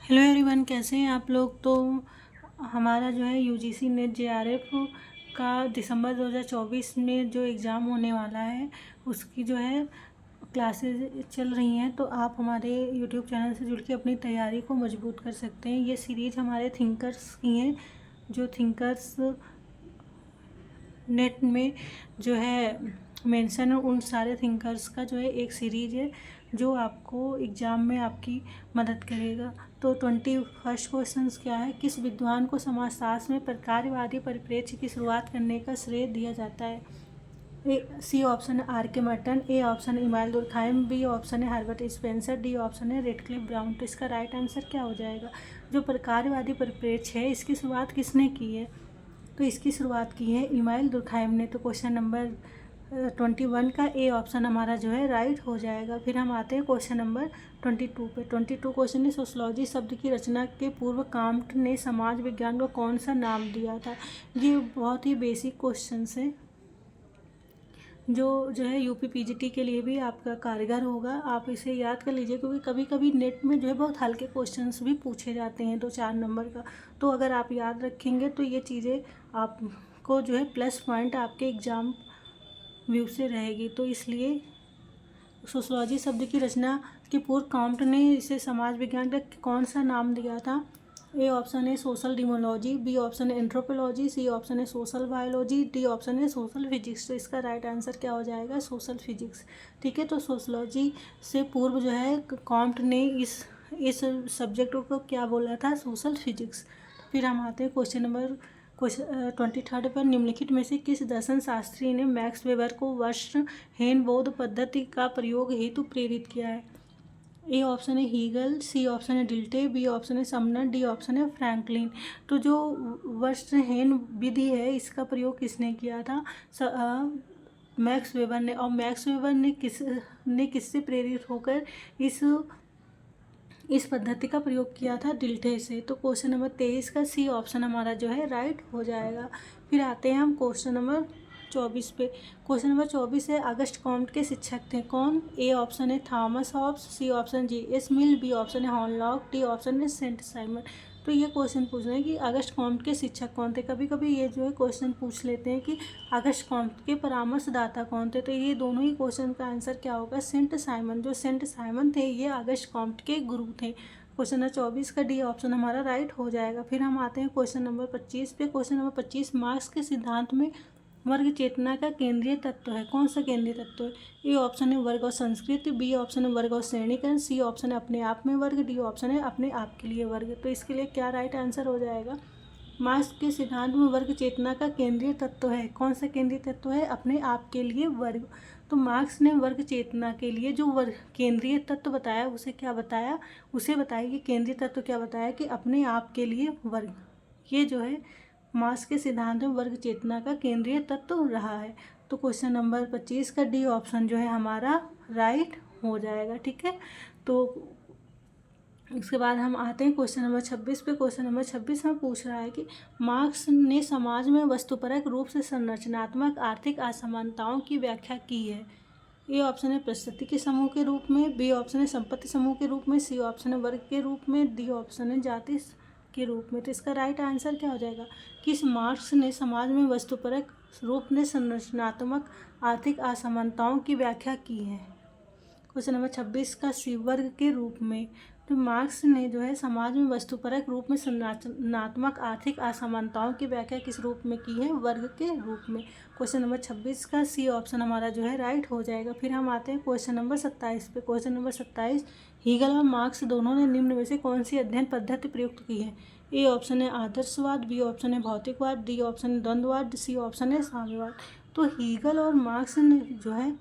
Hello everyone, कैसे हैं आप लोग। तो हमारा जो है यूजीसी नेट जेआरएफ का दिसंबर 2024 में जो एग्ज़ाम होने वाला है उसकी जो है क्लासेस चल रही हैं। तो आप हमारे यूट्यूब चैनल से जुड़ के अपनी तैयारी को मजबूत कर सकते हैं। ये सीरीज़ हमारे थिंकर्स की हैं, जो थिंकर्स नेट में जो है मेंशन है, उन सारे थिंकर्स का जो है एक सीरीज है जो आपको एग्ज़ाम में आपकी मदद करेगा। तो 21 क्वेश्चंस क्या है, किस विद्वान को समाजशास्त्र में प्रकारवादी परिप्रेक्ष्य की शुरुआत करने का श्रेय दिया जाता है। सी ऑप्शन है आर के मर्टन, ए ऑप्शन है इमाइल दुर्खाइम, बी ऑप्शन है हर्बर्ट स्पेंसर, डी ऑप्शन है रेडक्लिफ ब्राउन। तो इसका राइट आंसर क्या हो जाएगा। जो प्रकारवादी परिप्रेक्ष्य है इसकी शुरुआत किसने की है, तो इसकी शुरुआत की है इमाइल दुर्खाइम ने। तो क्वेश्चन नंबर 21 का ए ऑप्शन हमारा जो है राइट हो जाएगा। फिर हम आते हैं क्वेश्चन नंबर 22 पे। 22 क्वेश्चन है, सोशलॉजी शब्द की रचना के पूर्व कांट ने समाज विज्ञान को कौन सा नाम दिया था। ये बहुत ही बेसिक क्वेश्चन है जो है यूपी पीजीटी के लिए भी आपका कारगर होगा। आप इसे याद कर लीजिए, क्योंकि कभी कभी नेट में जो है बहुत हल्के क्वेश्चंस भी पूछे जाते हैं 2-4 नंबर का। तो अगर आप याद रखेंगे तो ये चीज़ें आपको जो है प्लस पॉइंट आपके एग्ज़ाम व्यू से रहेगी। तो इसलिए सोशलॉजी शब्द की रचना के पूर्व कांट ने इसे समाज विज्ञान का कौन सा नाम दिया था। ए ऑप्शन है सोशल डिमोलॉजी, बी ऑप्शन है एंथ्रोपोलॉजी, सी ऑप्शन है सोशल बायोलॉजी, डी ऑप्शन है सोशल फिजिक्स। तो इसका राइट आंसर क्या हो जाएगा, सोशल फिजिक्स। ठीक है, तो सोशलॉजी से पूर्व जो है कांट ने इस सब्जेक्ट को क्या बोला था, सोशल फिजिक्स। फिर हम आते हैं क्वेश्चन नंबर 23 पर। निम्नलिखित में से किस दर्शन शास्त्री ने मैक्स वेबर को वर्ण बौद्ध पद्धति का प्रयोग हेतु प्रेरित किया है। ए ऑप्शन है हीगल, सी ऑप्शन है डिल्टे, बी ऑप्शन है समनर, डी ऑप्शन है फ्रैंकलिन। तो जो वर्ण विधि है इसका प्रयोग किसने किया था, मैक्स वेबर ने। और मैक्स वेबर ने किससे प्रेरित होकर इस पद्धति का प्रयोग किया था, डिल्टे से। तो क्वेश्चन नंबर 23 का सी ऑप्शन हमारा जो है राइट हो जाएगा। फिर आते हैं हम क्वेश्चन नंबर 24 पे। क्वेश्चन नंबर 24 है, अगस्ट कॉम्ट के शिक्षक थे कौन। ए ऑप्शन है Thomas Hobbes, C option GS. Mill, B option है हॉनलॉक, डी ऑप्शन है सेंट साइमन। तो ये क्वेश्चन पूछ रहे हैं कि अगस्ट कॉम्ट के शिक्षक कौन थे। कभी कभी ये जो है क्वेश्चन पूछ लेते हैं कि अगस्ट कॉम्ट के परामर्शदाता कौन थे। तो ये दोनों ही क्वेश्चन का आंसर क्या होगा, सेंट साइमन। जो सेंट साइमन थे ये अगस्ट कॉम्ट के गुरु थे। क्वेश्चन नंबर 24 का डी ऑप्शन हमारा राइट हो जाएगा। फिर हम आते हैं क्वेश्चन नंबर 25 पे। क्वेश्चन नंबर 25, मार्क्स के सिद्धांत में वर्ग चेतना का केंद्रीय तत्व है। कौन सा केंद्रीय तत्व है। ए ऑप्शन है वर्ग और संस्कृति, बी ऑप्शन है वर्ग और श्रेणीकरण, सी ऑप्शन है अपने आप में वर्ग, डी ऑप्शन है अपने आप के लिए वर्ग। तो इसके लिए क्या राइट आंसर हो जाएगा, मार्क्स के सिद्धांत में वर्ग चेतना का केंद्रीय तत्व है। कौन सा केंद्रीय तत्व है, अपने आप के लिए वर्ग। तो मार्क्स ने वर्ग चेतना के लिए जो वर्ग केंद्रीय तत्व बताया उसे क्या बताया, उसे बताया कि केंद्रीय तत्व क्या बताया कि अपने आप के लिए वर्ग। ये जो है मार्क्स के सिद्धांत में वर्ग चेतना का केंद्रीय तत्व रहा है। तो क्वेश्चन नंबर 25 का डी ऑप्शन जो है हमारा राइट हो जाएगा। ठीक है, तो इसके बाद हम आते हैं क्वेश्चन नंबर 26 पे। क्वेश्चन नंबर 26 में पूछ रहा है कि मार्क्स ने समाज में वस्तुपरक रूप से संरचनात्मक आर्थिक असमानताओं की व्याख्या की है। ए ऑप्शन है परिस्थिति के समूह के रूप में, बी ऑप्शन है संपत्ति समूह के रूप में, सी ऑप्शन है वर्ग के रूप में, डी ऑप्शन है जाति के रूप में। तो इसका राइट आंसर क्या हो जाएगा, किस मार्क्स ने समाज में वस्तुपरक रूप में संरचनात्मक आर्थिक असमानताओं की व्याख्या की है। क्वेश्चन नंबर 26 का सी वर्ग के रूप में। तो मार्क्स ने जो है समाज में वस्तुपरक रूप में संरचनात्मक आर्थिक असमानताओं की व्याख्या किस रूप में की है, वर्ग के रूप में। क्वेश्चन नंबर 26 का सी ऑप्शन हमारा जो है राइट हो जाएगा। फिर हम आते हैं क्वेश्चन नंबर 27 पे। क्वेश्चन नंबर 27, हीगल और मार्क्स दोनों ने निम्न में से कौन सी अध्ययन पद्धति प्रयुक्त की है। ए ऑप्शन है आदर्शवाद, बी ऑप्शन है भौतिकवाद, डी ऑप्शन है द्वंद्ववाद, सी ऑप्शन है साम्यवाद। तो हीगल और मार्क्स ने जो है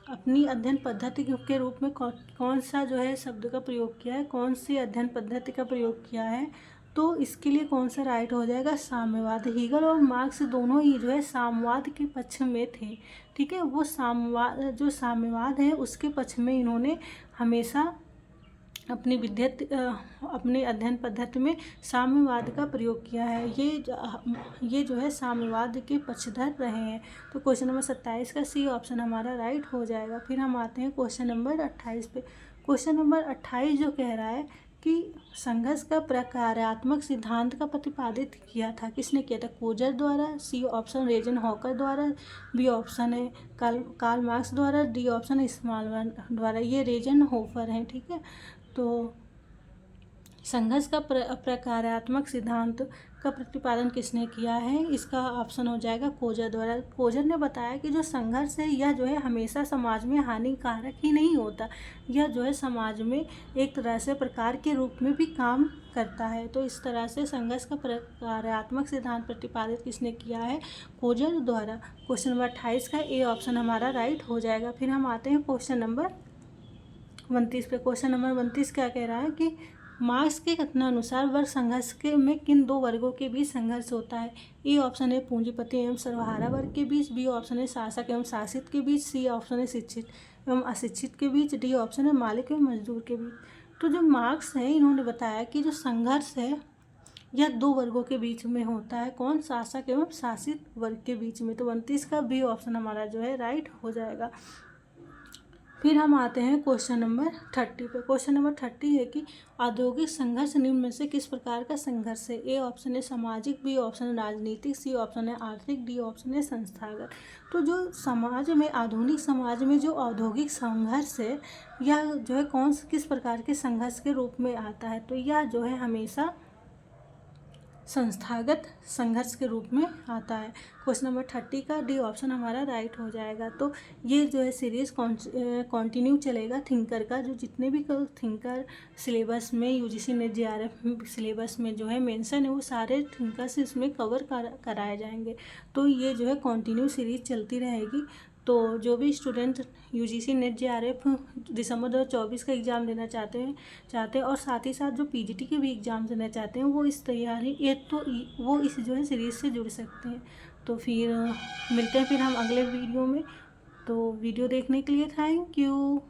अपनी अध्ययन पद्धति के रूप में कौन सा जो है शब्द का प्रयोग किया है, कौन सी अध्ययन पद्धति का प्रयोग किया है। तो इसके लिए कौन सा राइट हो जाएगा, साम्यवाद। हीगल और मार्क्स दोनों ही जो है साम्यवाद के पक्ष में थे। ठीक है, वो साम्यवाद है उसके पक्ष में इन्होंने हमेशा अपने अध्ययन पद्धति में साम्यवाद का प्रयोग किया है। ये जो है साम्यवाद के पक्षधर रहे हैं। तो क्वेश्चन नंबर 27 का सी ऑप्शन हमारा राइट हो जाएगा। फिर हम आते हैं क्वेश्चन नंबर 28 पे। क्वेश्चन नंबर 28 जो कह रहा है कि संघर्ष का प्रकार्यात्मक सिद्धांत का प्रतिपादित किया था। किसने किया था? कोजर द्वारा, सी ऑप्शन रेजन हॉकर द्वारा, बी ऑप्शन है कार्ल मार्क्स द्वारा, डी ऑप्शन स्मॉलमैन द्वारा। ये रेजन होफर हैं, ठीक है। तो संघर्ष का प्रकार्यात्मक सिद्धांत का प्रतिपादन किसने किया है? इसका ऑप्शन हो जाएगा कोजर द्वारा। कोजर ने बताया कि जो संघर्ष है यह जो है हमेशा समाज में हानिकारक ही नहीं होता, यह जो है समाज में एक तरह से प्रकार के रूप में भी काम करता है। तो इस तरह से संघर्ष का प्रकार्यात्मक सिद्धांत प्रतिपादित किसने किया है? कोजर द्वारा। क्वेश्चन नंबर 28 का ए ऑप्शन हमारा राइट हो जाएगा। फिर हम आते हैं क्वेश्चन नंबर 29 पे। क्वेश्चन नंबर 29 क्या कह रहा है कि मार्क्स के कथनानुसार वर्ग संघर्ष में किन दो वर्गों के बीच संघर्ष होता है? ए ऑप्शन है पूंजीपति एवं सर्वहारा वर्ग के बीच, बी ऑप्शन है शासक एवं शासित के बीच, सी ऑप्शन है शिक्षित एवं अशिक्षित के बीच, डी ऑप्शन है मालिक एवं मजदूर के बीच। तो जो मार्क्स है इन्होंने बताया कि जो संघर्ष है यह दो वर्गों के बीच में होता है। कौन? शासक एवं शासित वर्ग के बीच में। तो 29 का बी ऑप्शन हमारा जो है राइट हो जाएगा। फिर हम आते हैं क्वेश्चन नंबर 30 पे। क्वेश्चन नंबर 30 है कि औद्योगिक संघर्ष निम्न में से किस प्रकार का संघर्ष है? ए ऑप्शन है सामाजिक, बी ऑप्शन है राजनीतिक, सी ऑप्शन है आर्थिक, डी ऑप्शन है संस्थागत। तो जो समाज में, आधुनिक समाज में जो औद्योगिक संघर्ष है यह जो है किस प्रकार के संघर्ष के रूप में आता है? तो यह जो है हमेशा संस्थागत संघर्ष के रूप में आता है। क्वेश्चन नंबर 30 का डी ऑप्शन हमारा राइट हो जाएगा। तो ये जो है सीरीज़ कंटिन्यू चलेगा थिंकर का। जो जितने भी थिंकर सिलेबस में यूजीसी नेट जेआरएफ सिलेबस में जो है मेंशन है वो सारे थिंकर्स इसमें कवर कराए जाएंगे। तो ये जो है कंटिन्यू सीरीज़ चलती रहेगी। तो जो भी स्टूडेंट यूजीसी नेट जेआरएफ दिसंबर 2024 का एग्ज़ाम देना चाहते हैं और साथ ही साथ जो पीजीटी के भी एग्ज़ाम देना चाहते हैं वो इस तैयारी वो इस जो है सीरीज़ से जुड़ सकते हैं। तो फिर मिलते हैं फिर हम अगले वीडियो में। तो वीडियो देखने के लिए थैंक यू।